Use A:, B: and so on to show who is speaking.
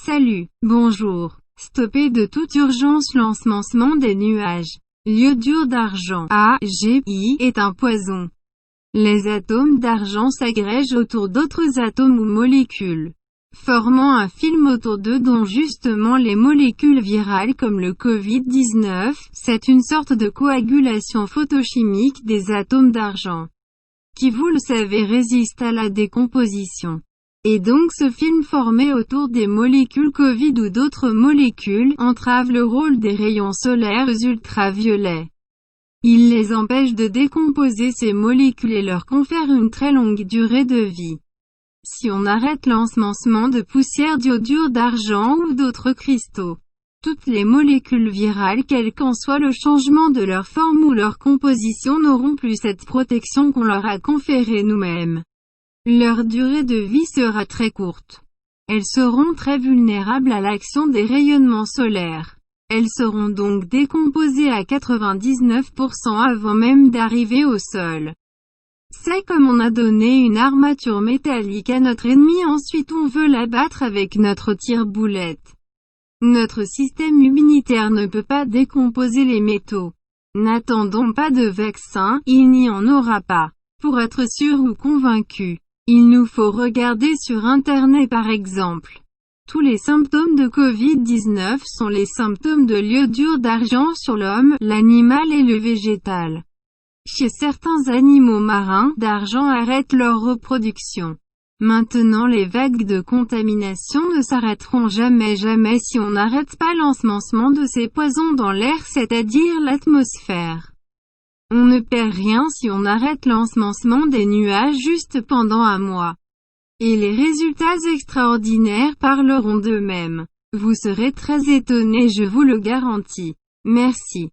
A: Salut, bonjour. Stoppé de toute urgence l'ensemencement des nuages. L'iodure d'argent, AgI, est un poison. Les atomes d'argent s'agrègent autour d'autres atomes ou molécules, formant un film autour d'eux dont justement les molécules virales comme le Covid-19, c'est une sorte de coagulation photochimique des atomes d'argent, qui vous le savez résiste à la décomposition. Et donc ce film formé autour des molécules Covid ou d'autres molécules, entrave le rôle des rayons solaires ultraviolets. Il les empêche de décomposer ces molécules et leur confère une très longue durée de vie. Si on arrête l'ensemencement de poussière d'iodure d'argent ou d'autres cristaux, toutes les molécules virales, quel qu'en soit le changement de leur forme ou leur composition, n'auront plus cette protection qu'on leur a conférée nous-mêmes. Leur durée de vie sera très courte. Elles seront très vulnérables à l'action des rayonnements solaires. Elles seront donc décomposées à 99% avant même d'arriver au sol. C'est comme on a donné une armature métallique à notre ennemi, ensuite on veut l'abattre avec notre tire-boulette. Notre système immunitaire ne peut pas décomposer les métaux. N'attendons pas de vaccin, il n'y en aura pas. Pour être sûr ou convaincu, il nous faut regarder sur Internet par exemple. Tous les symptômes de Covid-19 sont les symptômes de l'iodure d'argent sur l'homme, l'animal et le végétal. Chez certains animaux marins, d'argent arrête leur reproduction. Maintenant les vagues de contamination ne s'arrêteront jamais si on n'arrête pas l'ensemencement de ces poisons dans l'air, c'est-à-dire l'atmosphère. On ne perd rien si on arrête l'ensemencement des nuages juste pendant un mois. Et les résultats extraordinaires parleront d'eux-mêmes. Vous serez très étonnés, je vous le garantis. Merci.